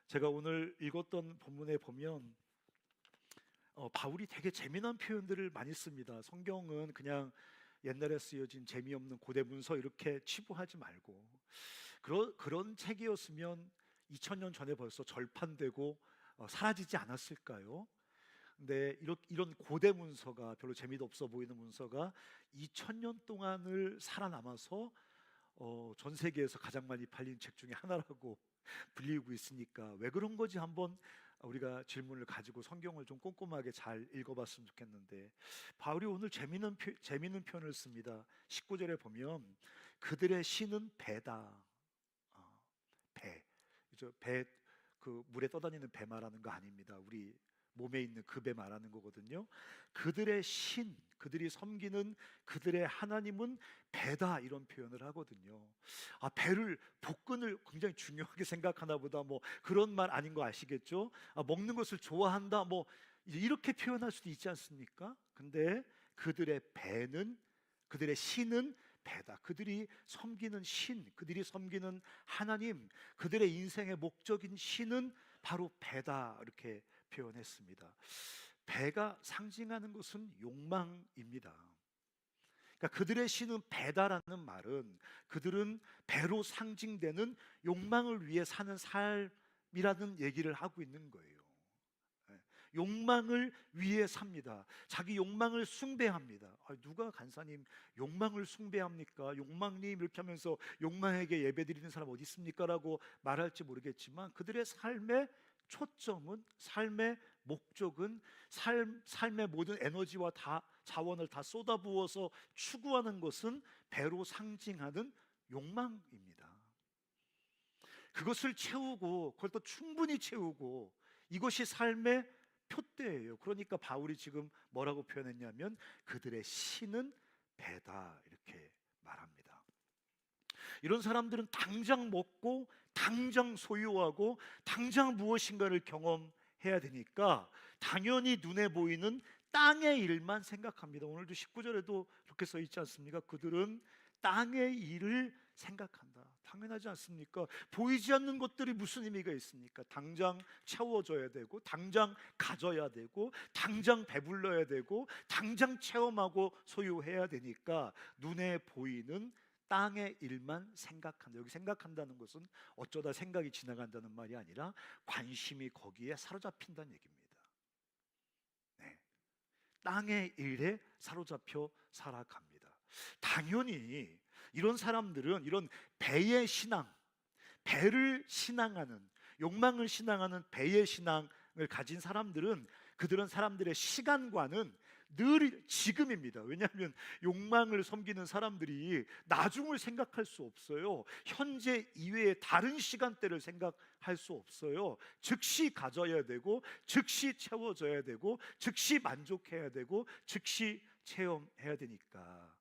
제가 오늘 읽었던 본문에 보면 바울이 되게 재미난 표현들을 많이 씁니다. 성경은 그냥 옛날에 쓰여진 재미없는 고대 문서 이렇게 치부하지 말고 그런 책이었으면 2000년 전에 벌써 절판되고 사라지지 않았을까요? 근데 이런 고대 문서가 별로 재미도 없어 보이는 문서가 2000년 동안을 살아남아서 전 세계에서 가장 많이 팔린 책 중에 하나라고 불리고 있으니까 왜 그런 거지 한번 우리가 질문을 가지고 성경을 좀 꼼꼼하게 잘 읽어봤으면 좋겠는데, 바울이 오늘 재미있는 표현을 씁니다. 19절에 보면 그들의 신은 배다. 배, 그죠? 배, 그 물에 떠다니는 배 말하는 거 아닙니다. 우리 몸에 있는 그 배 말하는 거거든요. 그들의 신, 그들이 섬기는 그들의 하나님은 배다, 이런 표현을 하거든요. 배를, 복근을 굉장히 중요하게 생각하나 보다, 뭐 그런 말 아닌 거 아시겠죠? 먹는 것을 좋아한다, 뭐 이제 이렇게 표현할 수도 있지 않습니까? 근데 그들의 배는, 그들의 신은 배다. 그들이 섬기는 신, 그들이 섬기는 하나님, 그들의 인생의 목적인 신은 바로 배다, 이렇게 표현했습니다. 배가 상징하는 것은 욕망입니다. 그러니까 그들의 신은 배다라는 말은 그들은 배로 상징되는 욕망을 위해 사는 삶이라는 얘기를 하고 있는 거예요. 예, 욕망을 위해 삽니다. 자기 욕망을 숭배합니다. 누가 간사님 욕망을 숭배합니까? 욕망님 이렇게 하면서 욕망에게 예배드리는 사람 어디 있습니까? 라고 말할지 모르겠지만 그들의 삶의 초점은, 삶의 목적은, 삶의 모든 에너지와 자원을 다 쏟아부어서 추구하는 것은 배로 상징하는 욕망입니다. 그것을 채우고, 그걸 또 충분히 채우고, 이것이 삶의 표대예요. 그러니까 바울이 지금 뭐라고 표현했냐면 그들의 신은 배다, 이렇게 말합니다. 이런 사람들은 당장 먹고 당장 소유하고 당장 무엇인가를 경험해야 되니까 당연히 눈에 보이는 땅의 일만 생각합니다. 오늘도 19절에도 그렇게 써 있지 않습니까? 그들은 땅의 일을 생각한다. 당연하지 않습니까? 보이지 않는 것들이 무슨 의미가 있습니까? 당장 채워져야 되고, 당장 가져야 되고, 당장 배불러야 되고, 당장 체험하고 소유해야 되니까 눈에 보이는 땅의 일만 생각한다. 여기 생각한다는 것은 어쩌다 생각이 지나간다는 말이 아니라 관심이 거기에 사로잡힌다는 얘기입니다. 네. 땅의 일에 사로잡혀 살아갑니다. 당연히 이런 사람들은, 이런 배의 신앙, 배를 신앙하는, 욕망을 신앙하는 배의 신앙을 가진 사람들은, 그들은 사람들의 시간관은 늘 지금입니다. 왜냐하면 욕망을 섬기는 사람들이 나중을 생각할 수 없어요. 현재 이외의 다른 시간대를 생각할 수 없어요. 즉시 가져야 되고, 즉시 채워져야 되고, 즉시 만족해야 되고, 즉시 체험해야 되니까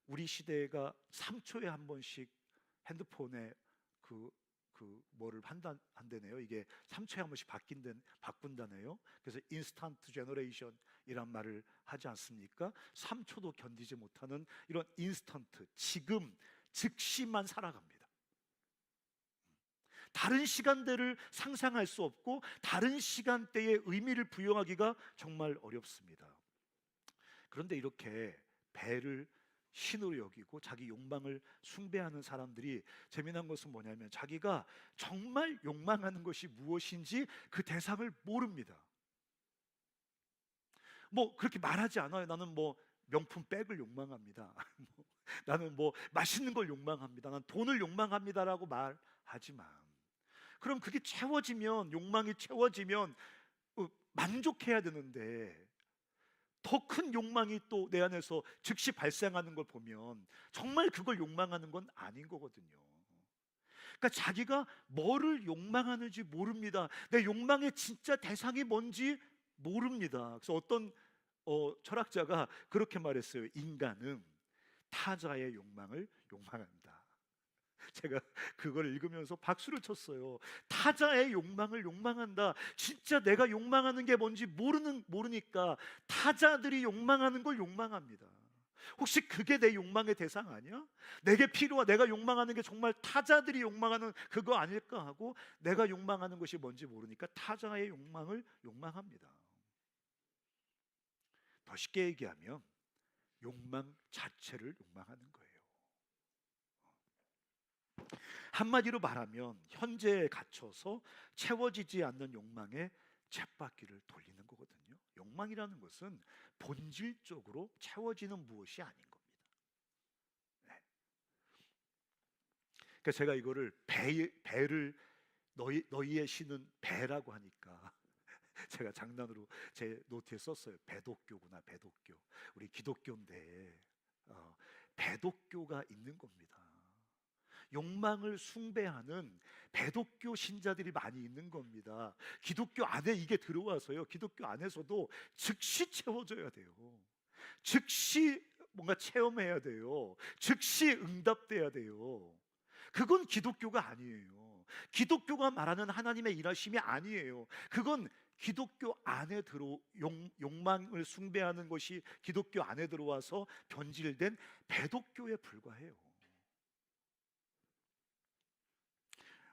우리 시대가 3초에 한 번씩 핸드폰에 뭐를 한다네요. 이게 3초에 한 번씩 바꾼다네요. 그래서 인스턴트 제너레이션이란 말을 하지 않습니까? 3초도 견디지 못하는 이런 인스턴트, 지금 즉시만 살아갑니다. 다른 시간대를 상상할 수 없고 다른 시간대에 의미를 부여하기가 정말 어렵습니다. 그런데 이렇게 배를 신으로 여기고 자기 욕망을 숭배하는 사람들이, 재미난 것은 뭐냐면 자기가 정말 욕망하는 것이 무엇인지 그 대상을 모릅니다. 뭐 그렇게 말하지 않아요. 나는 뭐 명품 백을 욕망합니다. 나는 뭐 맛있는 걸 욕망합니다. 난 돈을 욕망합니다라고 말하지만, 그럼 그게 채워지면, 욕망이 채워지면 만족해야 되는데 더 큰 욕망이 또 내 안에서 즉시 발생하는 걸 보면 정말 그걸 욕망하는 건 아닌 거거든요. 그러니까 자기가 뭐를 욕망하는지 모릅니다. 내 욕망의 진짜 대상이 뭔지 모릅니다. 그래서 어떤 철학자가 그렇게 말했어요. 인간은 타자의 욕망을 욕망한다. 제가 그걸 읽으면서 박수를 쳤어요. 타자의 욕망을 욕망한다. 진짜 내가 욕망하는 게 뭔지 모르니까 타자들이 욕망하는 걸 욕망합니다. 혹시 그게 내 욕망의 대상 아니야? 내게 필요한, 내가 욕망하는 게 정말 타자들이 욕망하는 그거 아닐까 하고 내가 욕망하는 것이 뭔지 모르니까 타자의 욕망을 욕망합니다. 더 쉽게 얘기하면 욕망 자체를 욕망하는 거예요. 한마디로 말하면 현재에 갇혀서 채워지지 않는 욕망에 쳇바퀴를 돌리는 거거든요. 욕망이라는 것은 본질적으로 채워지는 무엇이 아닌 겁니다. 네. 그러니까 제가 이거를 배를 너희의 신은 배라고 하니까 제가 장난으로 제 노트에 썼어요. 배도교구나, 배도교. 우리 기독교인데 배도교가 있는 겁니다. 욕망을 숭배하는 배도교 신자들이 많이 있는 겁니다. 기독교 안에 이게 들어와서요, 기독교 안에서도 즉시 채워져야 돼요. 즉시 뭔가 체험해야 돼요. 즉시 응답돼야 돼요. 그건 기독교가 아니에요. 기독교가 말하는 하나님의 일하심이 아니에요. 그건 기독교 안에 욕망을 숭배하는 것이 기독교 안에 들어와서 변질된 배도교에 불과해요.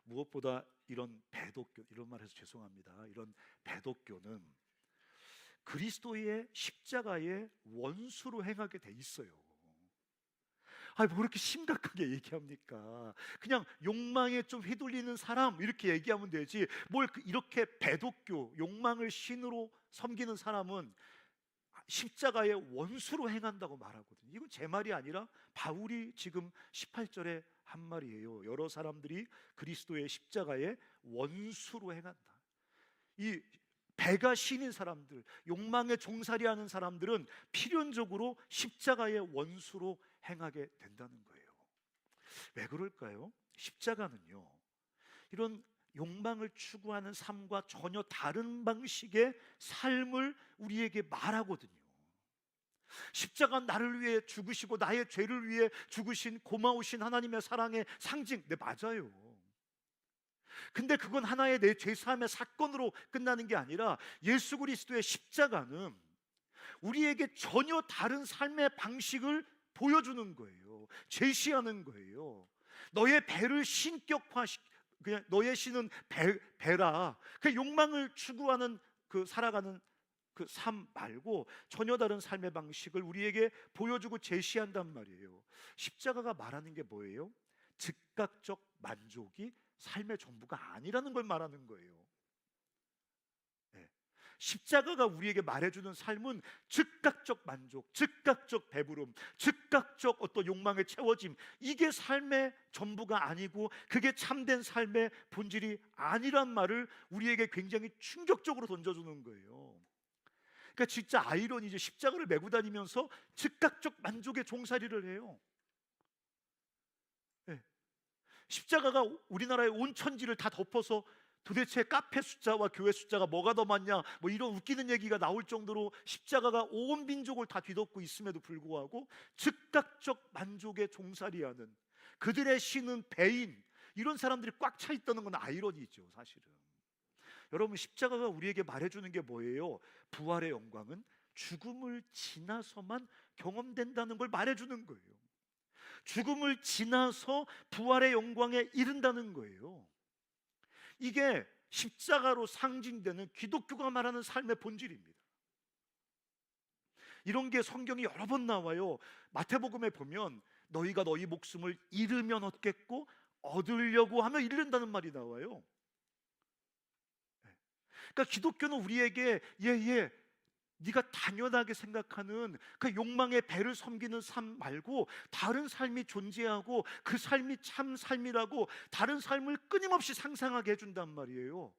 무엇보다 이런 배도교, 이런 말해서 죄송합니다. 이런 배도교는 그리스도의 십자가의 원수로 행하게 돼 있어요. 뭐 그렇게 심각하게 얘기합니까? 그냥 욕망에 좀 휘둘리는 사람 이렇게 얘기하면 되지, 뭘 이렇게 배도교, 욕망을 신으로 섬기는 사람은 십자가의 원수로 행한다고 말하거든요. 이건 제 말이 아니라 바울이 지금 18절에 한 말이에요. 여러 사람들이 그리스도의 십자가의 원수로 행한다. 이 배가 신인 사람들, 욕망에 종살이하는 사람들은 필연적으로 십자가의 원수로 행하게 된다는 거예요. 왜 그럴까요? 십자가는요, 이런 욕망을 추구하는 삶과 전혀 다른 방식의 삶을 우리에게 말하거든요. 십자가 나를 위해 죽으시고 나의 죄를 위해 죽으신 고마우신 하나님의 사랑의 상징, 네, 맞아요. 근데 그건 하나의 내 죄사함의 사건으로 끝나는 게 아니라 예수 그리스도의 십자가는 우리에게 전혀 다른 삶의 방식을 보여주는 거예요. 제시하는 거예요. 너의 배를 그냥 너의 신은 배라. 그 욕망을 추구하는 그 살아가는 그 삶 말고 전혀 다른 삶의 방식을 우리에게 보여주고 제시한단 말이에요. 십자가가 말하는 게 뭐예요? 즉각적 만족이 삶의 전부가 아니라는 걸 말하는 거예요. 네. 십자가가 우리에게 말해주는 삶은 즉각적 만족, 즉각적 배부름, 즉각적 어떤 욕망의 채워짐, 이게 삶의 전부가 아니고 그게 참된 삶의 본질이 아니란 말을 우리에게 굉장히 충격적으로 던져주는 거예요. 그러니까 진짜 아이러니죠. 십자가를 메고 다니면서 즉각적 만족의 종살이를 해요. 네. 십자가가 우리나라의 온 천지를 다 덮어서 도대체 카페 숫자와 교회 숫자가 뭐가 더 많냐, 뭐 이런 웃기는 얘기가 나올 정도로 십자가가 온 민족을 다 뒤덮고 있음에도 불구하고 즉각적 만족에 종살이하는 그들의 신은 배인, 이런 사람들이 꽉 차 있다는 건 아이러니죠, 사실은. 여러분, 십자가가 우리에게 말해주는 게 뭐예요? 부활의 영광은 죽음을 지나서만 경험된다는 걸 말해주는 거예요. 죽음을 지나서 부활의 영광에 이른다는 거예요. 이게 십자가로 상징되는 기독교가 말하는 삶의 본질입니다. 이런 게 성경이 여러 번 나와요. 마태복음에 보면 너희가 너희 목숨을 잃으면 얻겠고 얻으려고 하면 잃는다는 말이 나와요. 그러니까 기독교는 우리에게 네가 당연하게 생각하는 그 욕망의 배를 섬기는 삶 말고 다른 삶이 존재하고 그 삶이 참 삶이라고 다른 삶을 끊임없이 상상하게 해준단 말이에요.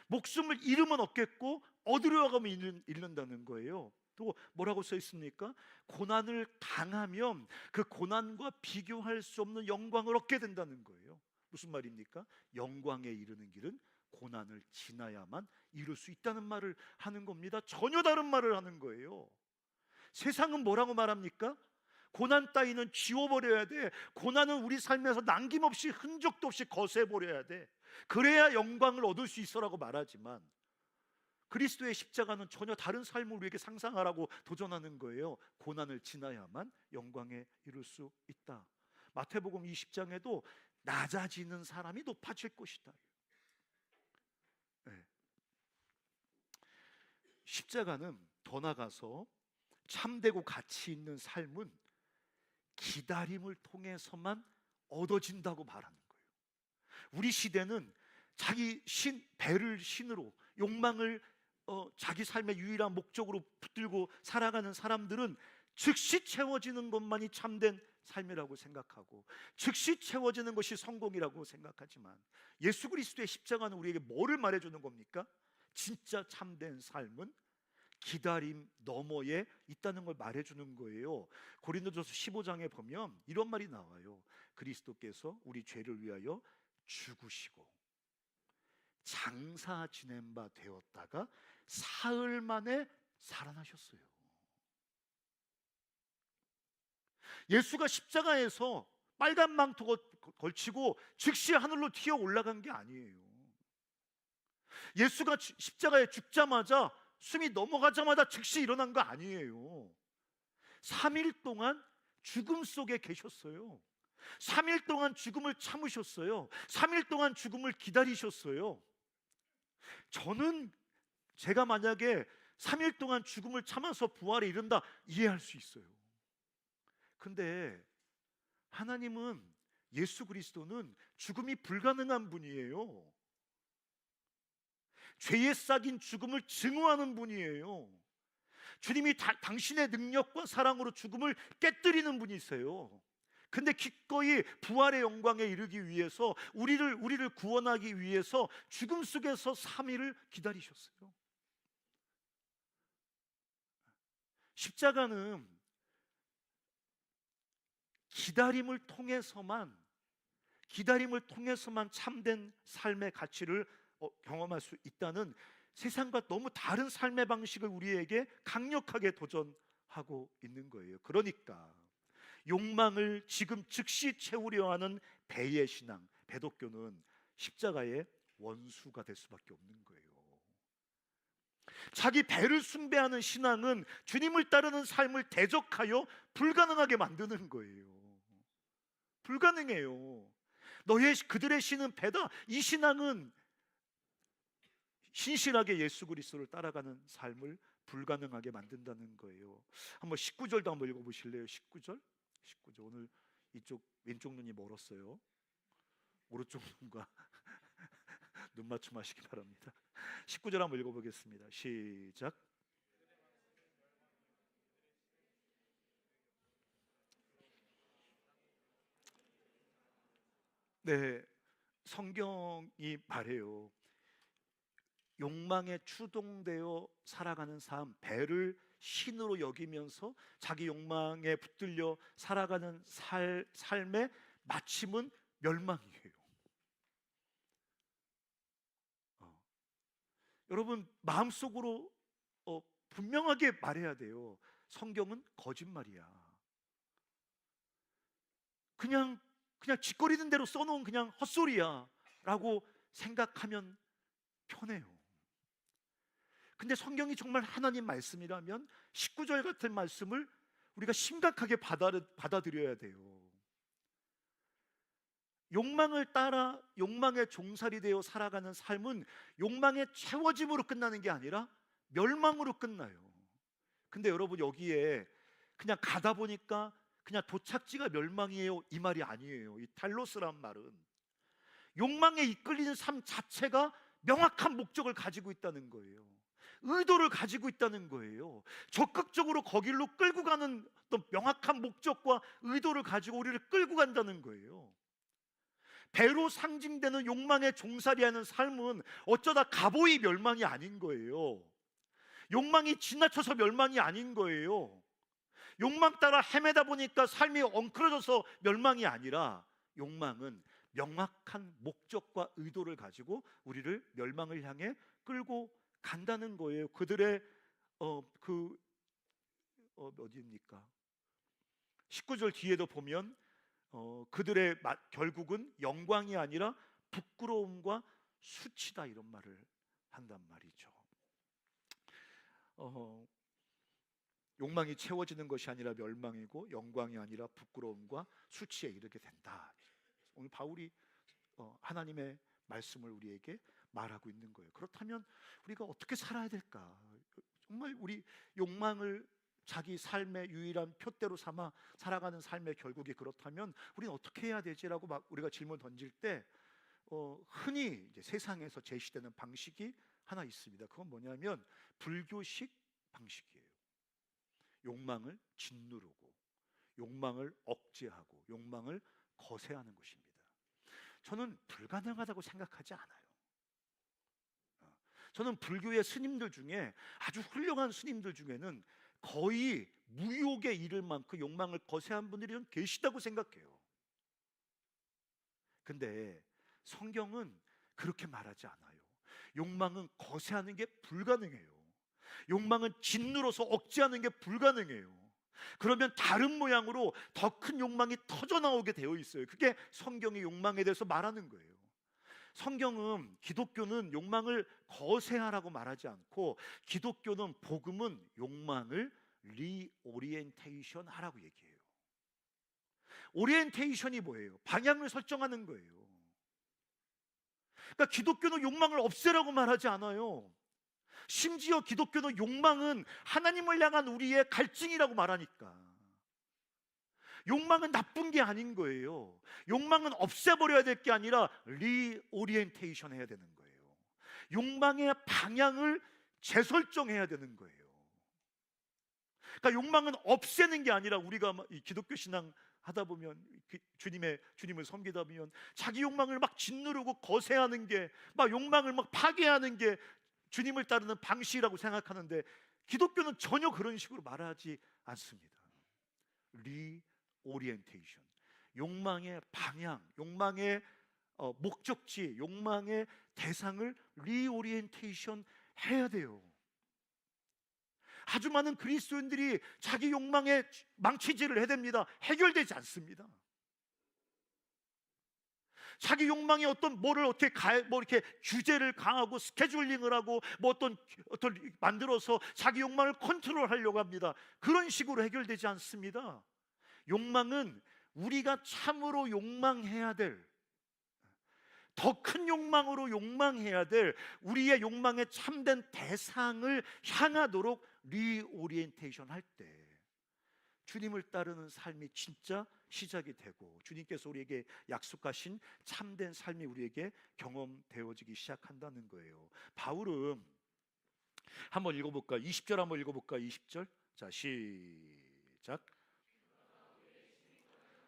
목숨을 잃으면 얻겠고 얻으려고 하면 잃는다는 거예요. 또 뭐라고 써 있습니까? 고난을 당하면 그 고난과 비교할 수 없는 영광을 얻게 된다는 거예요. 무슨 말입니까? 영광에 이르는 길은 고난을 지나야만 이룰 수 있다는 말을 하는 겁니다. 전혀 다른 말을 하는 거예요. 세상은 뭐라고 말합니까? 고난 따위는 지워버려야 돼. 고난은 우리 삶에서 남김없이 흔적도 없이 거세버려야 돼. 그래야 영광을 얻을 수 있어라고 말하지만 그리스도의 십자가는 전혀 다른 삶을 우리에게 상상하라고 도전하는 거예요. 고난을 지나야만 영광에 이룰 수 있다. 마태복음 20장에도 낮아지는 사람이 높아질 것이다. 네. 십자가는 더 나가서 참되고 가치 있는 삶은 기다림을 통해서만 얻어진다고 말하는 거예요. 우리 시대는 자기 배를 신으로, 욕망을 자기 삶의 유일한 목적으로 붙들고 살아가는 사람들은 즉시 채워지는 것만이 참된 삶이라고 생각하고, 즉시 채워지는 것이 성공이라고 생각하지만, 예수 그리스도의 십자가는 우리에게 뭐를 말해주는 겁니까? 진짜 참된 삶은 기다림 너머에 있다는 걸 말해주는 거예요. 고린도전서 15장에 보면 이런 말이 나와요. 그리스도께서 우리 죄를 위하여 죽으시고 장사 지낸 바 되었다가 사흘 만에 살아나셨어요. 예수가 십자가에서 빨간 망토 걸치고 즉시 하늘로 튀어 올라간 게 아니에요. 예수가 십자가에 죽자마자, 숨이 넘어가자마자 즉시 일어난 거 아니에요. 3일 동안 죽음 속에 계셨어요. 3일 동안 죽음을 참으셨어요. 3일 동안 죽음을 기다리셨어요. 저는 제가 만약에 3일 동안 죽음을 참아서 부활에 이른다, 이해할 수 있어요. 근데 하나님은, 예수 그리스도는 죽음이 불가능한 분이에요. 죄의 싹인 죽음을 증오하는 분이에요. 주님이 당신의 능력과 사랑으로 죽음을 깨뜨리는 분이세요. 근데 기꺼이 부활의 영광에 이르기 위해서, 우리를 구원하기 위해서 죽음 속에서 3일을 기다리셨어요. 십자가는 기다림을 통해서만 참된 삶의 가치를 경험할 수 있다는, 세상과 너무 다른 삶의 방식을 우리에게 강력하게 도전하고 있는 거예요. 그러니까 욕망을 지금 즉시 채우려 하는 배의 신앙, 배도교는 십자가의 원수가 될 수밖에 없는 거예요. 자기 배를 숭배하는 신앙은 주님을 따르는 삶을 대적하여 불가능하게 만드는 거예요. 불가능해요. 그들의 신은 배다. 이 신앙은 신실하게 예수 그리스도를 따라가는 삶을 불가능하게 만든다는 거예요. 한번 19절도 한번 읽어보실래요? 19절. 오늘 이쪽 왼쪽 눈이 멀었어요. 오른쪽 눈과 눈 맞춤하시기 바랍니다. 19절 한번 읽어보겠습니다. 시작. 네, 성경이 말해요. 욕망에 추동되어 살아가는 삶, 배를 신으로 여기면서 자기 욕망에 붙들려 살아가는 삶의 마침은 멸망이에요. 여러분, 마음속으로 분명하게 말해야 돼요. 성경은 거짓말이야. 그냥 짓거리는 대로 써놓은 그냥 헛소리야 라고 생각하면 편해요. 근데 성경이 정말 하나님 말씀이라면 19절 같은 말씀을 우리가 심각하게 받아들여야 돼요. 욕망을 따라 욕망의 종살이 되어 살아가는 삶은 욕망의 채워짐으로 끝나는 게 아니라 멸망으로 끝나요. 근데 여러분, 여기에 그냥 가다 보니까 그냥 도착지가 멸망이에요, 이 말이 아니에요. 이 탈로스란 말은 욕망에 이끌리는 삶 자체가 명확한 목적을 가지고 있다는 거예요. 의도를 가지고 있다는 거예요. 적극적으로 거길로 끌고 가는 어떤 명확한 목적과 의도를 가지고 우리를 끌고 간다는 거예요. 배로 상징되는 욕망에 종살이하는 삶은 어쩌다 가보이 멸망이 아닌 거예요. 욕망이 지나쳐서 멸망이 아닌 거예요. 욕망 따라 헤매다 보니까 삶이 엉클어져서 멸망이 아니라, 욕망은 명확한 목적과 의도를 가지고 우리를 멸망을 향해 끌고 간다는 거예요. 그들의 어디입니까? 19절 뒤에도 보면 그들의 결국은 영광이 아니라 부끄러움과 수치다, 이런 말을 한단 말이죠. 어, 욕망이 채워지는 것이 아니라 멸망이고 영광이 아니라 부끄러움과 수치에 이르게 된다. 오늘 바울이 하나님의 말씀을 우리에게 말하고 있는 거예요. 그렇다면 우리가 어떻게 살아야 될까? 정말 우리 욕망을 자기 삶의 유일한 표대로 삼아 살아가는 삶의 결국이 그렇다면 우리는 어떻게 해야 되지라고 막 우리가 질문 던질 때 흔히 이제 세상에서 제시되는 방식이 하나 있습니다. 그건 뭐냐면 불교식 방식이에요. 욕망을 짓누르고 욕망을 억제하고 욕망을 거세하는 것입니다. 저는 불가능하다고 생각하지 않아요. 저는 불교의 스님들 중에 아주 훌륭한 스님들 중에는 거의 무욕에 이를 만큼 욕망을 거세한 분들이 좀 계시다고 생각해요. 근데 성경은 그렇게 말하지 않아요. 욕망은 거세하는 게 불가능해요. 욕망은 짓누러서 억제하는 게 불가능해요. 그러면 다른 모양으로 더 큰 욕망이 터져 나오게 되어 있어요. 그게 성경이 욕망에 대해서 말하는 거예요. 성경은, 기독교는 욕망을 거세하라고 말하지 않고, 기독교는, 복음은 욕망을 리오리엔테이션 하라고 얘기해요. 오리엔테이션이 뭐예요? 방향을 설정하는 거예요. 그러니까 기독교는 욕망을 없애라고 말하지 않아요. 심지어 기독교는 욕망은 하나님을 향한 우리의 갈증이라고 말하니까, 욕망은 나쁜 게 아닌 거예요. 욕망은 없애버려야 될 게 아니라 리오리엔테이션 해야 되는 거예요. 욕망의 방향을 재설정해야 되는 거예요. 그러니까 욕망은 없애는 게 아니라, 우리가 이 기독교 신앙 하다 보면, 주님을 섬기다 보면 자기 욕망을 막 짓누르고 거세하는 게, 막 욕망을 막 파괴하는 게 주님을 따르는 방식이라고 생각하는데, 기독교는 전혀 그런 식으로 말하지 않습니다. 리오리엔테이션, 욕망의 방향, 욕망의 목적지, 욕망의 대상을 리오리엔테이션 해야 돼요. 아주 많은 그리스도인들이 자기 욕망에 망치질을 해댑니다. 해결되지 않습니다. 자기 욕망이 뭐를 어떻게 이렇게 규제를 강하고 스케줄링을 하고 어떤 만들어서 자기 욕망을 컨트롤하려고 합니다. 그런 식으로 해결되지 않습니다. 욕망은 우리가 참으로 욕망해야 될, 더 큰 욕망으로 욕망해야 될 우리의 욕망의 참된 대상을 향하도록 리오리엔테이션 할 때 주님을 따르는 삶이 진짜 시작이 되고, 주님께서 우리에게 약속하신 참된 삶이 우리에게 경험되어지기 시작한다는 거예요. 바울은 한번 읽어볼까요? 20절 한번 읽어볼까요? 20절. 자, 시작.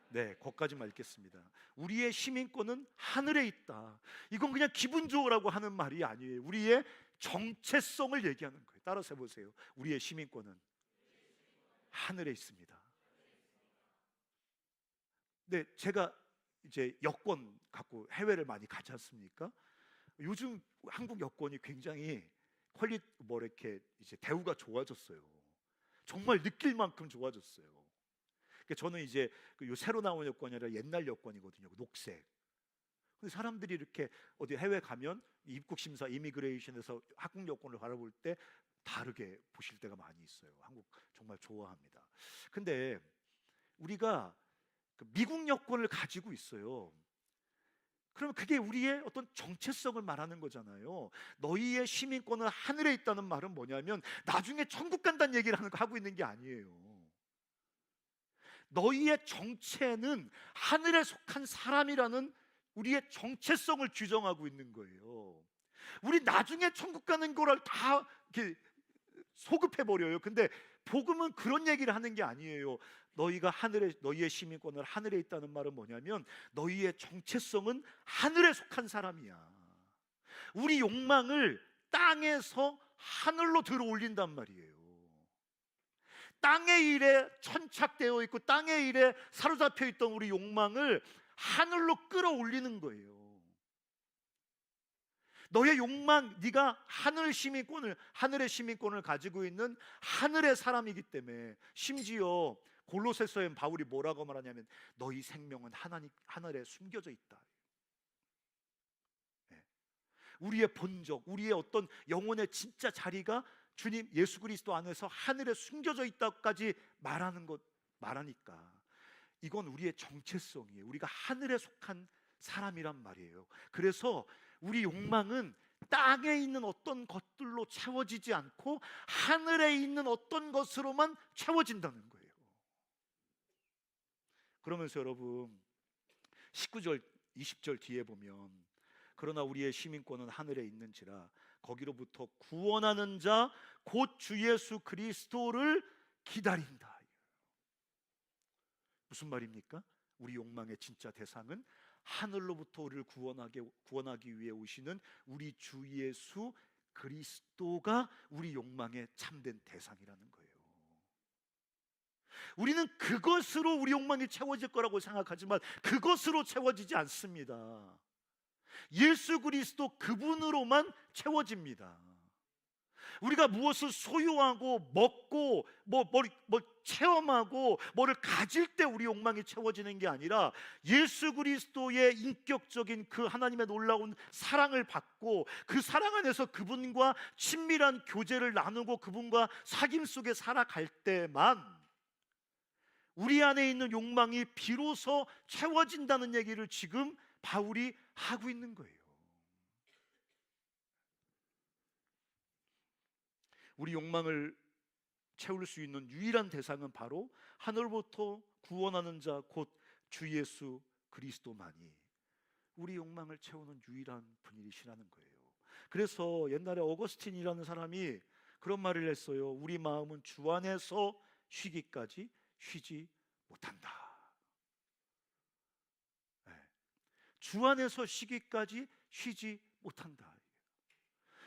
네, 거기까지만 읽겠습니다. 우리의 시민권은 하늘에 있다. 이건 그냥 기분 좋으라고 하는 말이 아니에요. 우리의 정체성을 얘기하는 거예요. 따라서 해보세요. 우리의 시민권은 하늘에 있습니다. 네, 제가 이제 여권 갖고 해외를 많이 가지 않습니까? 요즘 한국 여권이 굉장히 이렇게 이제 대우가 좋아졌어요. 정말 느낄 만큼 좋아졌어요. 저는 이제 요 새로 나온 여권이 아니라 옛날 여권이거든요. 녹색. 근데 사람들이 이렇게 어디 해외 가면 입국 심사, 이미그레이션에서 한국 여권을 바라볼 때 다르게 보실 때가 많이 있어요. 한국 정말 좋아합니다. 근데 우리가 미국 여권을 가지고 있어요. 그러면 그게 우리의 어떤 정체성을 말하는 거잖아요. 너희의 시민권은 하늘에 있다는 말은 뭐냐면, 나중에 천국 간다는 얘기를 하고 있는 게 아니에요. 너희의 정체는 하늘에 속한 사람이라는 우리의 정체성을 규정하고 있는 거예요. 우리 나중에 천국 가는 거를 다 이렇게 소급해 버려요. 근데 복음은 그런 얘기를 하는 게 아니에요. 너희의 시민권을 하늘에 있다는 말은 뭐냐면, 너희의 정체성은 하늘에 속한 사람이야. 우리 욕망을 땅에서 하늘로 들어 올린단 말이에요. 땅의 일에 천착되어 있고 땅의 일에 사로잡혀 있던 우리 욕망을 하늘로 끌어올리는 거예요. 너의 욕망, 네가 하늘의 시민권을 가지고 있는 하늘의 사람이기 때문에, 심지어 골로새서에 바울이 뭐라고 말하냐면, 너희 생명은 하늘에 숨겨져 있다. 우리의 본적, 우리의 어떤 영혼의 진짜 자리가 주님 예수 그리스도 안에서 하늘에 숨겨져 있다까지 말하니까 이건 우리의 정체성이에요. 우리가 하늘에 속한 사람이란 말이에요. 그래서 우리 욕망은 땅에 있는 어떤 것들로 채워지지 않고 하늘에 있는 어떤 것으로만 채워진다는 거예요. 그러면서 여러분 19절 20절 뒤에 보면 그러나 우리의 시민권은 하늘에 있는지라 거기로부터 구원하는 자 곧 주 예수 그리스도를 기다린다. 무슨 말입니까? 우리 욕망의 진짜 대상은 하늘로부터 우리를 구원하기 위해 오시는 우리 주 예수 그리스도가 우리 욕망의 참된 대상이라는 거예요. 우리는 그것으로 우리 욕망이 채워질 거라고 생각하지만 그것으로 채워지지 않습니다. 예수 그리스도 그분으로만 채워집니다. 우리가 무엇을 소유하고 먹고 뭐 체험하고 뭐를 가질 때 우리 욕망이 채워지는 게 아니라 예수 그리스도의 인격적인 그 하나님의 놀라운 사랑을 받고 그 사랑 안에서 그분과 친밀한 교제를 나누고 그분과 사귐 속에 살아갈 때만 우리 안에 있는 욕망이 비로소 채워진다는 얘기를 지금 바울이 하고 있는 거예요. 우리 욕망을 채울 수 있는 유일한 대상은 바로 하늘부터 구원하는 자 곧 주 예수 그리스도만이 우리 욕망을 채우는 유일한 분이시라는 거예요. 그래서 옛날에 어거스틴이라는 사람이 그런 말을 했어요. 우리 마음은 주 안에서 쉬기까지 쉬지 못한다. 네. 주 안에서 쉬기까지 쉬지 못한다.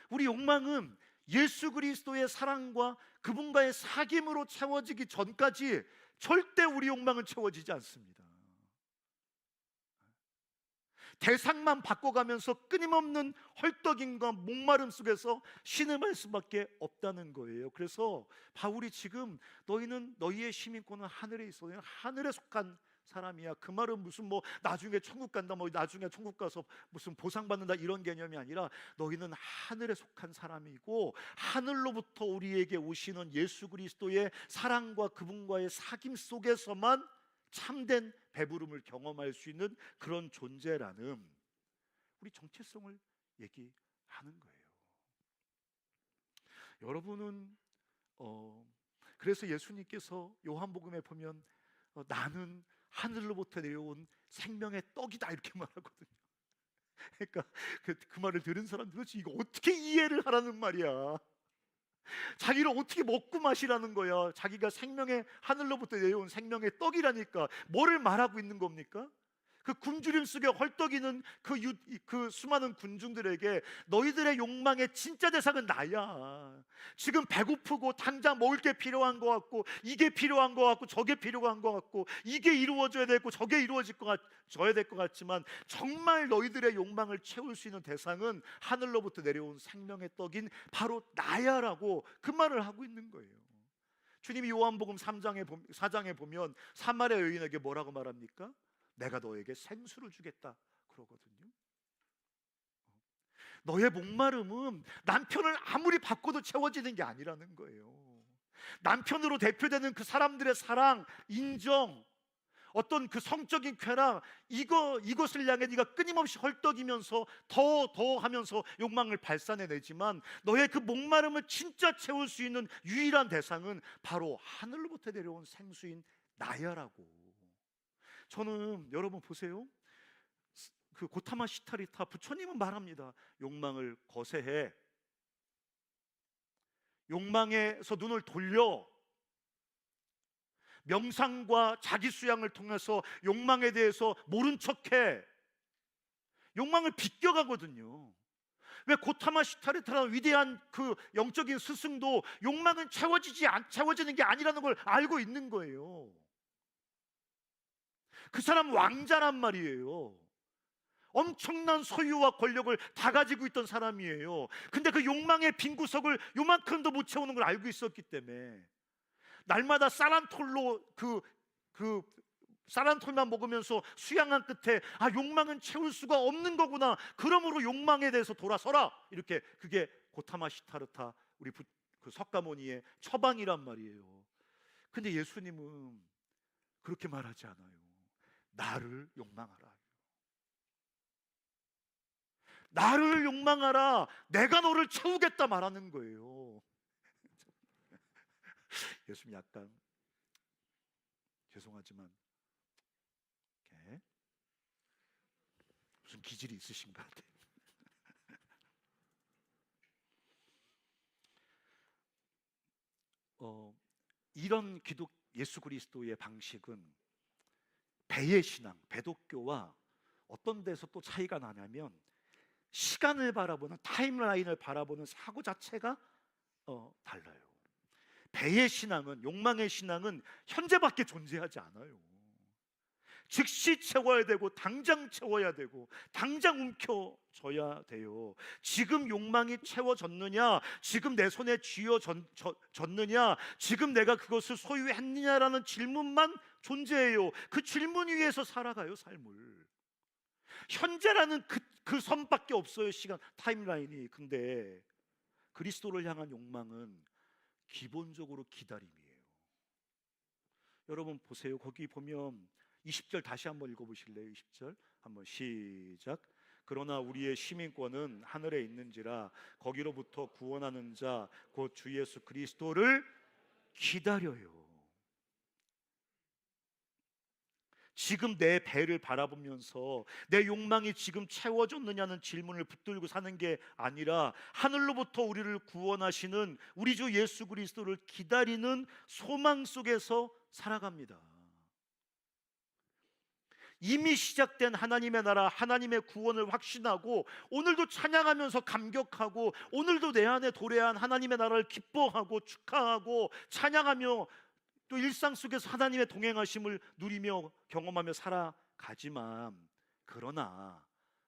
우리 욕망은 예수 그리스도의 사랑과 그분과의 사귐으로 채워지기 전까지 절대 우리 욕망은 채워지지 않습니다. 대상만 바꿔가면서 끊임없는 헐떡임과 목마름 속에서 신음할 수밖에 없다는 거예요. 그래서 바울이 지금 너희는 너희의 시민권은 하늘에 있어. 너희는 하늘에 속한 사람이야. 그 말은 무슨 나중에 천국 간다, 나중에 천국 가서 무슨 보상받는다 이런 개념이 아니라 너희는 하늘에 속한 사람이고 하늘로부터 우리에게 오시는 예수 그리스도의 사랑과 그분과의 사귐 속에서만 참된 배부름을 경험할 수 있는 그런 존재라는 우리 정체성을 얘기하는 거예요. 여러분은 그래서 예수님께서 요한복음에 보면 나는 하늘로부터 내려온 생명의 떡이다 이렇게 말하거든요. 그러니까 그 말을 들은 사람들은 이거 어떻게 이해를 하라는 말이야. 자기를 어떻게 먹고 마시라는 거야. 자기가 하늘로부터 내려온 생명의 떡이라니까. 뭐를 말하고 있는 겁니까? 그 굶주림 속에 헐떡이는 그 수많은 군중들에게 너희들의 욕망의 진짜 대상은 나야. 지금 배고프고 당장 먹을 게 필요한 것 같고 이게 필요한 것 같고 저게 필요한 것 같고 이게 이루어져야 되고 저게 이루어져야 될 것 같지만 정말 너희들의 욕망을 채울 수 있는 대상은 하늘로부터 내려온 생명의 떡인 바로 나야라고 그 말을 하고 있는 거예요. 주님이 요한복음 4장에 보면 사마리아 여인에게 뭐라고 말합니까? 내가 너에게 생수를 주겠다 그러거든요. 너의 목마름은 남편을 아무리 바꿔도 채워지는 게 아니라는 거예요. 남편으로 대표되는 그 사람들의 사랑, 인정, 어떤 그 성적인 쾌락, 이것을 향해 네가 끊임없이 헐떡이면서 더 하면서 욕망을 발산해내지만 너의 그 목마름을 진짜 채울 수 있는 유일한 대상은 바로 하늘로부터 내려온 생수인 나야라고. 저는 여러분 보세요. 그 고타마 시타리타 부처님은 말합니다. 욕망을 거세해. 욕망에서 눈을 돌려. 명상과 자기 수양을 통해서 욕망에 대해서 모른 척해. 욕망을 비껴가거든요. 왜 고타마 시타리타라는 위대한 그 영적인 스승도 욕망은 채워지는 게 아니라는 걸 알고 있는 거예요. 그 사람 왕자란 말이에요. 엄청난 소유와 권력을 다 가지고 있던 사람이에요. 근데 그 욕망의 빈 구석을 요만큼도 못 채우는 걸 알고 있었기 때문에 날마다 쌀한톨로 그 쌀한톨만 먹으면서 수양한 끝에 욕망은 채울 수가 없는 거구나. 그러므로 욕망에 대해서 돌아서라. 이렇게 그게 고타마 시타르타 우리 그 석가모니의 처방이란 말이에요. 근데 예수님은 그렇게 말하지 않아요. 나를 욕망하라. 나를 욕망하라. 내가 너를 채우겠다 말하는 거예요. 예수님 약간 죄송하지만 이렇게 무슨 기질이 있으신 것 같아요. 이런 예수 그리스도의 방식은 배의 신앙, 배도교와 어떤 데서 또 차이가 나냐면 시간을 바라보는, 타임라인을 바라보는 사고 자체가 달라요. 배의 신앙은, 욕망의 신앙은 현재밖에 존재하지 않아요. 즉시 채워야 되고, 당장 채워야 되고, 당장 움켜져야 돼요. 지금 욕망이 채워졌느냐, 지금 내 손에 쥐어졌느냐, 지금 내가 그것을 소유했느냐라는 질문만 존재해요. 그 질문 위에서 살아가요, 삶을. 현재라는 그 선밖에 없어요, 시간, 타임라인이. 근데 그리스도를 향한 욕망은 기본적으로 기다림이에요. 여러분 보세요. 거기 보면 20절 다시 한번 읽어보실래요? 20절 한번 시작. 그러나 우리의 시민권은 하늘에 있는지라 거기로부터 구원하는 자 곧 주 예수 그리스도를 기다려요. 지금 내 배를 바라보면서 내 욕망이 지금 채워졌느냐는 질문을 붙들고 사는 게 아니라 하늘로부터 우리를 구원하시는 우리 주 예수 그리스도를 기다리는 소망 속에서 살아갑니다. 이미 시작된 하나님의 나라, 하나님의 구원을 확신하고 오늘도 찬양하면서 감격하고 오늘도 내 안에 도래한 하나님의 나라를 기뻐하고 축하하고 찬양하며 또 일상 속에서 하나님의 동행하심을 누리며 경험하며 살아가지만, 그러나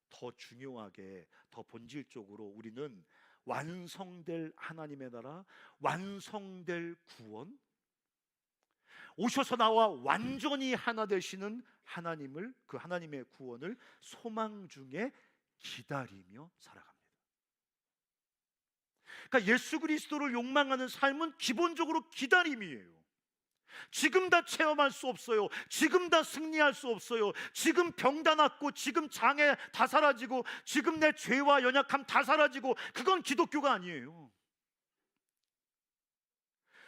더 중요하게, 더 본질적으로 우리는 완성될 하나님의 나라, 완성될 구원, 오셔서 나와 완전히 하나 되시는 하나님을, 그 하나님의 구원을 소망 중에 기다리며 살아갑니다. 그러니까 예수 그리스도를 욕망하는 삶은 기본적으로 기다림이에요. 지금 다 체험할 수 없어요. 지금 다 승리할 수 없어요. 지금 병 다 낫고, 지금 장애 다 사라지고, 지금 내 죄와 연약함 다 사라지고, 그건 기독교가 아니에요.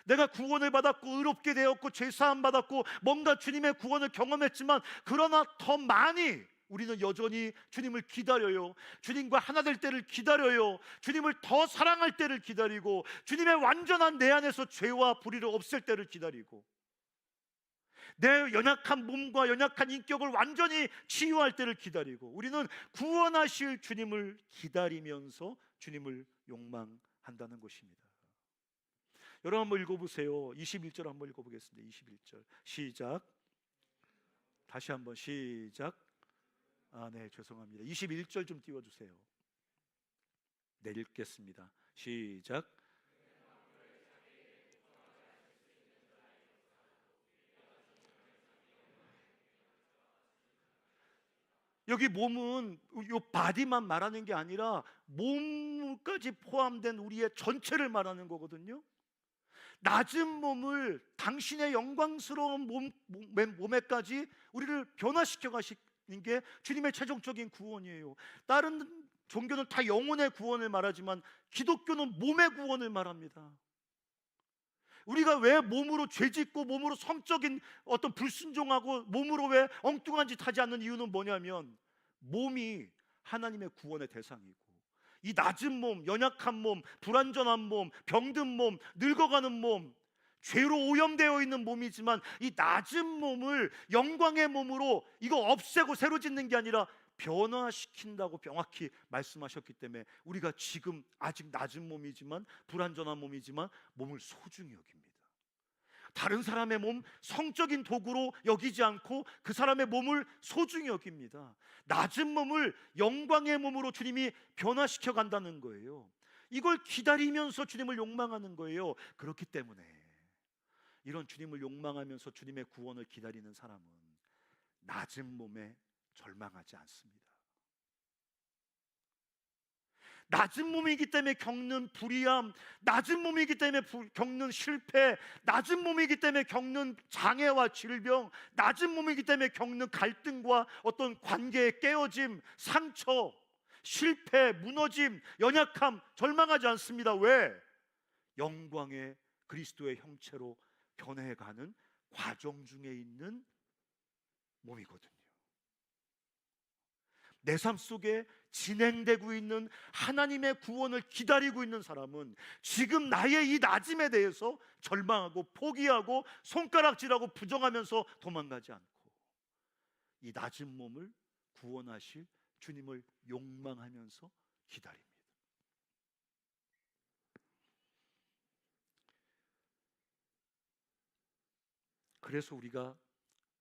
내가 구원을 받았고 의롭게 되었고 죄사함 받았고 뭔가 주님의 구원을 경험했지만, 그러나 더 많이 우리는 여전히 주님을 기다려요. 주님과 하나 될 때를 기다려요. 주님을 더 사랑할 때를 기다리고, 주님의 완전한 내 안에서 죄와 불의를 없앨 때를 기다리고, 내 연약한 몸과 연약한 인격을 완전히 치유할 때를 기다리고, 우리는 구원하실 주님을 기다리면서 주님을 욕망한다는 것입니다. 여러분 한번 읽어보세요. 21절 한번 읽어보겠습니다. 21절 시작. 다시 한번 시작. 네, 죄송합니다. 21절 좀 띄워주세요. 네, 읽겠습니다. 시작. 여기 몸은 요 바디만 말하는 게 아니라 몸까지 포함된 우리의 전체를 말하는 거거든요. 낮은 몸을 당신의 영광스러운 몸에까지 우리를 변화시켜 가시는 게 주님의 최종적인 구원이에요. 다른 종교는 다 영혼의 구원을 말하지만 기독교는 몸의 구원을 말합니다. 우리가 왜 몸으로 죄짓고 몸으로 성적인 어떤 불순종하고 몸으로 왜 엉뚱한 짓 하지 않는 이유는 뭐냐면, 몸이 하나님의 구원의 대상이고, 이 낮은 몸, 연약한 몸, 불완전한 몸, 병든 몸, 늙어가는 몸, 죄로 오염되어 있는 몸이지만 이 낮은 몸을 영광의 몸으로 이거 없애고 새로 짓는 게 아니라 변화시킨다고 명확히 말씀하셨기 때문에 우리가 지금 아직 낮은 몸이지만, 불완전한 몸이지만 몸을 소중히 여깁니다. 다른 사람의 몸 성적인 도구로 여기지 않고 그 사람의 몸을 소중히 여깁니다. 낮은 몸을 영광의 몸으로 주님이 변화시켜 간다는 거예요. 이걸 기다리면서 주님을 욕망하는 거예요. 그렇기 때문에 이런 주님을 욕망하면서 주님의 구원을 기다리는 사람은 낮은 몸에 절망하지 않습니다. 낮은 몸이기 때문에 겪는 불의함, 낮은 몸이기 때문에 겪는 실패, 낮은 몸이기 때문에 겪는 장애와 질병, 낮은 몸이기 때문에 겪는 갈등과 어떤 관계의 깨어짐, 상처, 실패, 무너짐, 연약함, 절망하지 않습니다. 왜? 영광의 그리스도의 형체로 변해가는 과정 중에 있는 몸이거든요. 내 삶 속에 진행되고 있는 하나님의 구원을 기다리고 있는 사람은 지금 나의 이 낮음에 대해서 절망하고 포기하고 손가락질하고 부정하면서 도망가지 않고 이 낮은 몸을 구원하실 주님을 욕망하면서 기다립니다. 그래서 우리가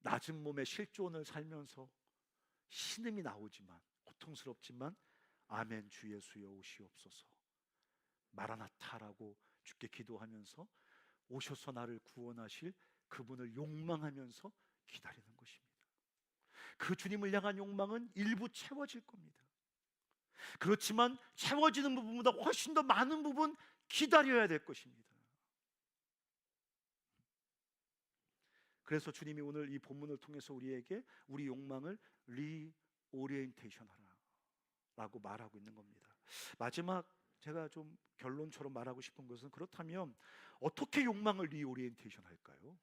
낮은 몸의 실존을 살면서 신음이 나오지만, 고통스럽지만 아멘 주 예수여 오시옵소서, 마라나타라고 주께 기도하면서 오셔서 나를 구원하실 그분을 욕망하면서 기다리는 것입니다. 그 주님을 향한 욕망은 일부 채워질 겁니다. 그렇지만 채워지는 부분보다 훨씬 더 많은 부분 기다려야 될 것입니다. 그래서 주님이 오늘 이 본문을 통해서 우리에게 우리 욕망을 리오리엔테이션 하라라고 말하고 있는 겁니다. 마지막 제가 좀 결론처럼 말하고 싶은 것은, 그렇다면 어떻게 욕망을 리오리엔테이션 할까요?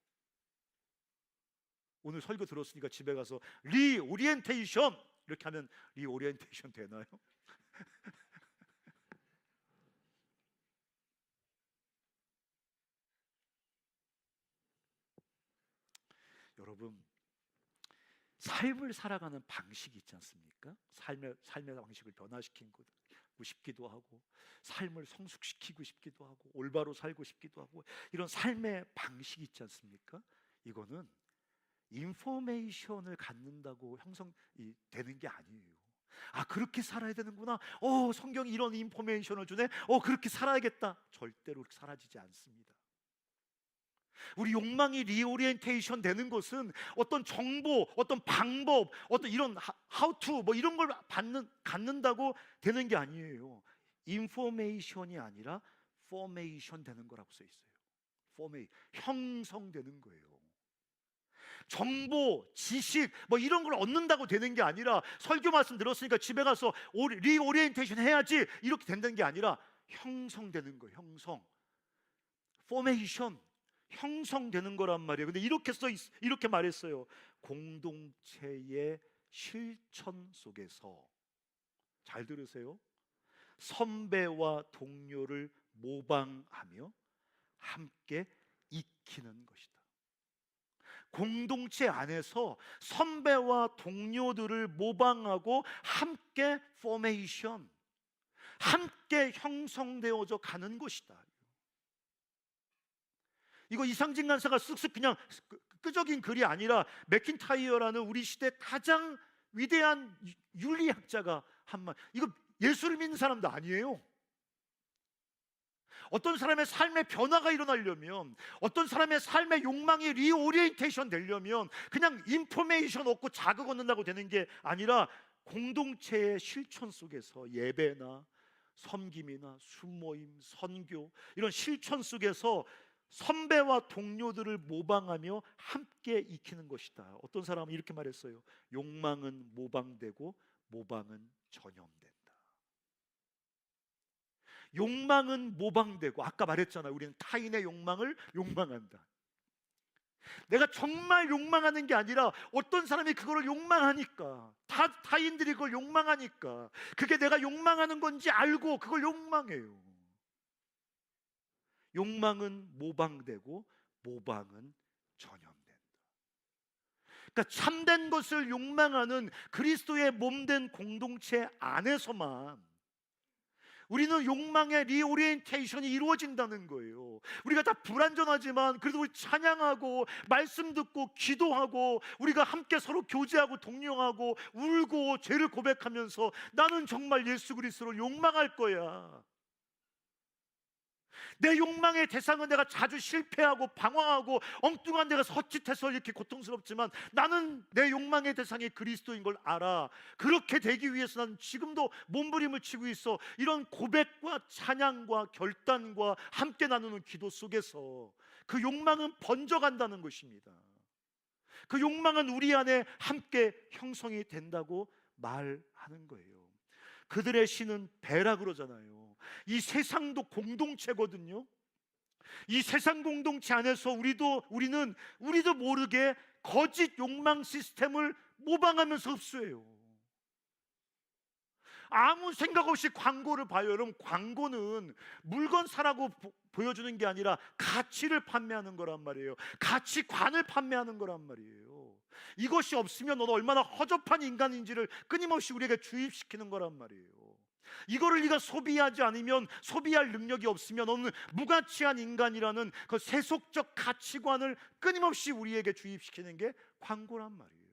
오늘 설교 들었으니까 집에 가서 리오리엔테이션 이렇게 하면 리오리엔테이션 되나요? 여러분, 삶을 살아가는 방식이 있지 않습니까? 삶의 방식을 변화시키고 싶기도 하고, 삶을 성숙시키고 싶기도 하고, 올바로 살고 싶기도 하고, 이런 삶의 방식이 있지 않습니까? 이거는 인포메이션을 갖는다고 되는 게 아니에요. 아, 그렇게 살아야 되는구나. 성경이 이런 인포메이션을 주네. 그렇게 살아야겠다. 절대로 사라지지 않습니다. 우리 욕망이 리오리엔테이션 되는 것은 어떤 정보, 어떤 방법, 어떤 이런 how to 뭐 이런 걸 갖는다고 되는 게 아니에요. 인포메이션이 아니라 포메이션 되는 거라고 써 있어요. 형성되는 거예요. 정보, 지식 뭐 이런 걸 얻는다고 되는 게 아니라, 설교 말씀 들었으니까 집에 가서 리오리엔테이션 해야지 이렇게 된다는 게 아니라 형성되는 거예요. 포메이션, 형성되는 거란 말이에요. 근데 이렇게 말했어요. 공동체의 실천 속에서, 잘 들으세요, 선배와 동료를 모방하며 함께 익히는 것이다. 공동체 안에서 선배와 동료들을 모방하고 함께 포메이션, 함께 형성되어져 가는 것이다. 이거 이상진 간사가 쓱쓱 그냥 끄적인 글이 아니라 맥킨타이어라는 우리 시대 가장 위대한 윤리학자가 한 말. 이거 예수를 믿는 사람도 아니에요. 어떤 사람의 삶의 변화가 일어나려면, 어떤 사람의 삶의 욕망이 리오리엔테이션 되려면 그냥 인포메이션 얻고 자극 얻는다고 되는 게 아니라, 공동체의 실천 속에서 예배나 섬김이나 순모임, 선교, 이런 실천 속에서 선배와 동료들을 모방하며 함께 익히는 것이다. 어떤 사람은 이렇게 말했어요. 욕망은 모방되고 모방은 전염된다. 욕망은 모방되고, 아까 말했잖아요. 우리는 타인의 욕망을 욕망한다. 내가 정말 욕망하는 게 아니라 어떤 사람이 그거를 욕망하니까, 타인들이 그걸 욕망하니까, 그게 내가 욕망하는 건지 알고 그걸 욕망해요. 욕망은 모방되고 모방은 전염된다. 그러니까 참된 것을 욕망하는 그리스도의 몸된 공동체 안에서만 우리는 욕망의 리오리엔테이션이 이루어진다는 거예요. 우리가 다 불완전하지만 그래도 우리 찬양하고 말씀 듣고 기도하고, 우리가 함께 서로 교제하고 동령하고 울고 죄를 고백하면서 나는 정말 예수 그리스도를 욕망할 거야, 내 욕망의 대상은 내가 자주 실패하고 방황하고 엉뚱한 데가 서칫해서 이렇게 고통스럽지만 나는 내 욕망의 대상이 그리스도인 걸 알아. 그렇게 되기 위해서 나는 지금도 몸부림을 치고 있어. 이런 고백과 찬양과 결단과 함께 나누는 기도 속에서 그 욕망은 번져간다는 것입니다. 그 욕망은 우리 안에 함께 형성이 된다고 말하는 거예요. 그들의 신은 배라 그러잖아요. 이 세상도 공동체거든요. 이 세상 공동체 안에서 우리도 모르게 거짓 욕망 시스템을 모방하면서 흡수해요. 아무 생각 없이 광고를 봐요. 여러분, 광고는 물건 사라고 보여주는 게 아니라 가치를 판매하는 거란 말이에요. 가치관을 판매하는 거란 말이에요. 이것이 없으면 너는 얼마나 허접한 인간인지를 끊임없이 우리에게 주입시키는 거란 말이에요. 이거를 네가 소비하지 않으면, 소비할 능력이 없으면 너는 무가치한 인간이라는 그 세속적 가치관을 끊임없이 우리에게 주입시키는 게 광고란 말이에요.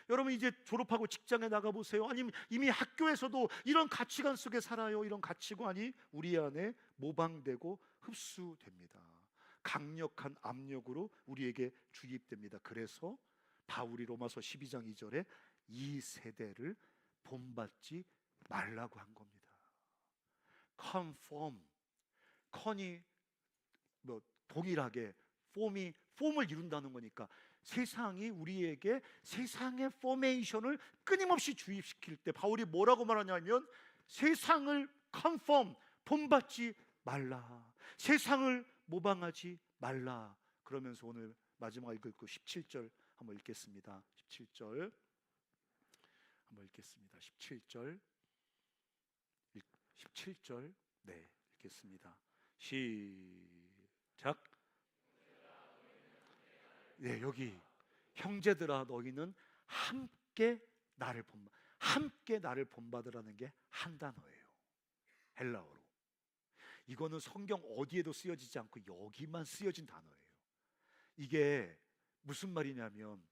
여러분, 이제 졸업하고 직장에 나가보세요. 아니면 이미 학교에서도 이런 가치관 속에 살아요. 이런 가치관이 우리 안에 모방되고 흡수됩니다. 강력한 압력으로 우리에게 주입됩니다. 그래서 바울이 로마서 12장 2절에 이 세대를 본받지 말라고 한 겁니다. conform, con이 동일하게, 폼을 이룬다는 거니까 세상이 우리에게 세상의 포메이션을 끊임없이 주입시킬 때 바울이 뭐라고 말하냐면 세상을 conform, 본받지 말라, 세상을 모방하지 말라. 그러면서 오늘 마지막 읽을 거 17절 한번 읽겠습니다. 17절 한번 읽겠습니다. 17절 네, 읽겠습니다. 시작. 네, 여기 형제들아 너희는 함께 나를 본받으라는 게 한 단어예요. 헬라어로. 이거는 성경 어디에도 쓰여지지 않고 여기만 쓰여진 단어예요. 이게 무슨 말이냐면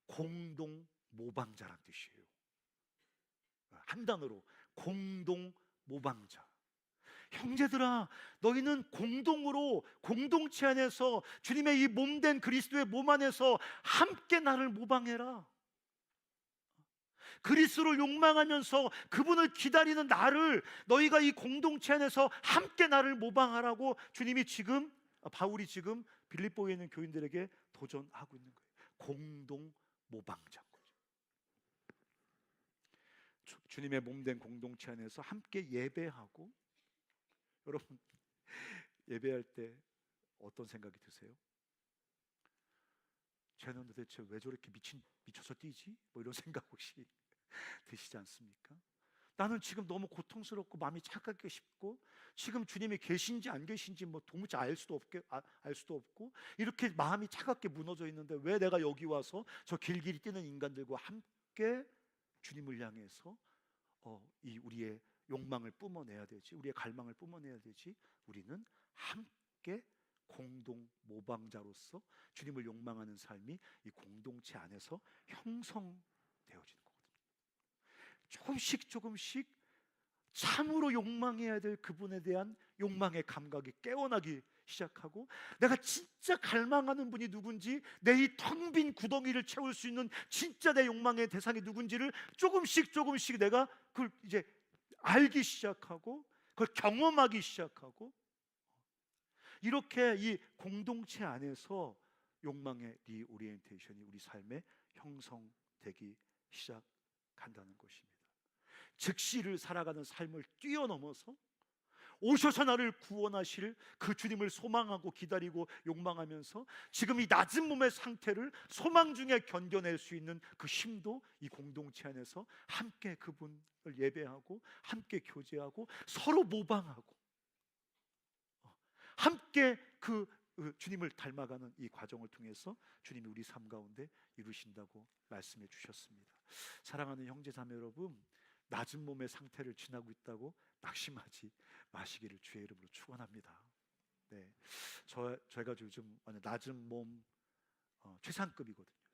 공동 모방자란 뜻이에요. 한 단어로 공동 모방자. 형제들아 너희는 공동으로, 공동체 안에서 주님의 이 몸된 그리스도의 몸 안에서 함께 나를 모방해라. 그리스도를 욕망하면서 그분을 기다리는 나를, 너희가 이 공동체 안에서 함께 나를 모방하라고 주님이 지금, 바울이 지금 빌립보에 있는 교인들에게 도전하고 있는 거예요. 공동 모방자인 거죠. 주님의 몸된 공동체 안에서 함께 예배하고. 여러분, 예배할 때 어떤 생각이 드세요? 쟤는 도대체 왜 저렇게 미쳐서 뛰지? 뭐 이런 생각 혹시 드시지 않습니까? 나는 지금 너무 고통스럽고 마음이 착하게 싶고 지금 주님이 계신지 안 계신지 뭐 도무지 알 수도 없고 이렇게 마음이 차갑게 무너져 있는데 왜 내가 여기 와서 저 길길이 뛰는 인간들과 함께 주님을 향해서 이 우리의 욕망을 뿜어내야 되지, 우리의 갈망을 뿜어내야 되지. 우리는 함께 공동 모방자로서 주님을 욕망하는 삶이 이 공동체 안에서 형성되어지는 거거든요. 조금씩 참으로 욕망해야 될 그분에 대한 욕망의 감각이 깨어나기 시작하고, 내가 진짜 갈망하는 분이 누군지, 내 이 텅 빈 구덩이를 채울 수 있는 진짜 내 욕망의 대상이 누군지를 조금씩 내가 그걸 이제 알기 시작하고 그걸 경험하기 시작하고, 이렇게 이 공동체 안에서 욕망의 리오리엔테이션이 우리 삶에 형성되기 시작한다는 것입니다. 즉시를 살아가는 삶을 뛰어넘어서 오셔서 나를 구원하실 그 주님을 소망하고 기다리고 욕망하면서 지금 이 낮은 몸의 상태를 소망 중에 견뎌낼 수 있는 그 힘도 이 공동체 안에서 함께 그분을 예배하고 함께 교제하고 서로 모방하고 함께 그 주님을 닮아가는 이 과정을 통해서 주님이 우리 삶 가운데 이루신다고 말씀해 주셨습니다. 사랑하는 형제 자매 여러분, 낮은 몸의 상태를 지나고 있다고 낙심하지 마시기를 주의 이름으로 축원합니다. 네, 저희가 요즘 낮은 몸 최상급이거든요.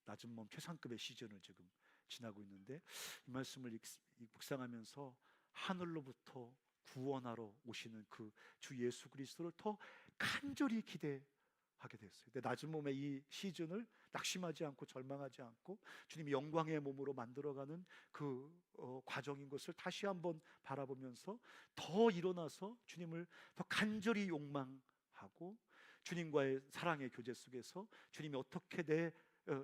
낮은 몸 최상급의 시즌을 지금 지나고 있는데 이 말씀을 묵상하면서 하늘로부터 구원하러 오시는 그 주 예수 그리스도를 더 간절히 기대하게 됐어요. 근데 낮은 몸의 이 시즌을 낙심하지 않고 절망하지 않고 주님이 영광의 몸으로 만들어가는 그 과정인 것을 다시 한번 바라보면서 더 일어나서 주님을 더 간절히 욕망하고 주님과의 사랑의 교제 속에서 주님이 어떻게 내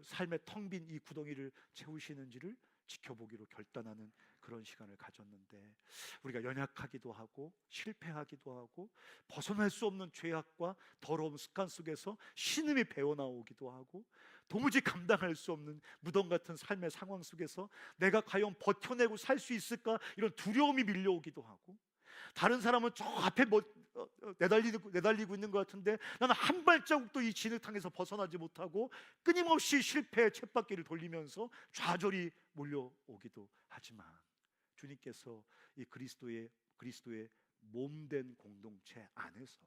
삶의 텅 빈 이 구덩이를 채우시는지를 지켜보기로 결단하는 그런 시간을 가졌는데, 우리가 연약하기도 하고 실패하기도 하고 벗어날 수 없는 죄악과 더러운 습관 속에서 신음이 배어나오기도 하고 도무지 감당할 수 없는 무덤 같은 삶의 상황 속에서 내가 과연 버텨내고 살 수 있을까, 이런 두려움이 밀려오기도 하고, 다른 사람은 저 앞에 내달리고 있는 것 같은데 나는 한 발자국도 이 진흙탕에서 벗어나지 못하고 끊임없이 실패의 쳇바퀴를 돌리면서 좌절이 몰려오기도 하지만, 주님께서 이 그리스도의 몸된 공동체 안에서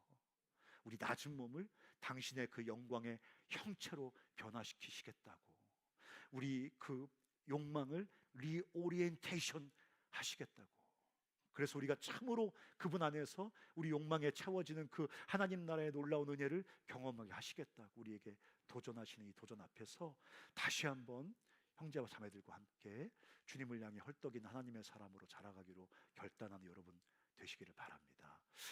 우리 낮은 몸을 당신의 그 영광의 형체로 변화시키시겠다고, 우리 그 욕망을 리오리엔테이션 하시겠다고, 그래서 우리가 참으로 그분 안에서 우리 욕망에 채워지는 그 하나님 나라의 놀라운 은혜를 경험하게 하시겠다고 우리에게 도전하시는 이 도전 앞에서 다시 한번 형제와 자매들과 함께 주님을 향해 헐떡인 하나님의 사람으로 자라가기로 결단하는 여러분 되시기를 바랍니다.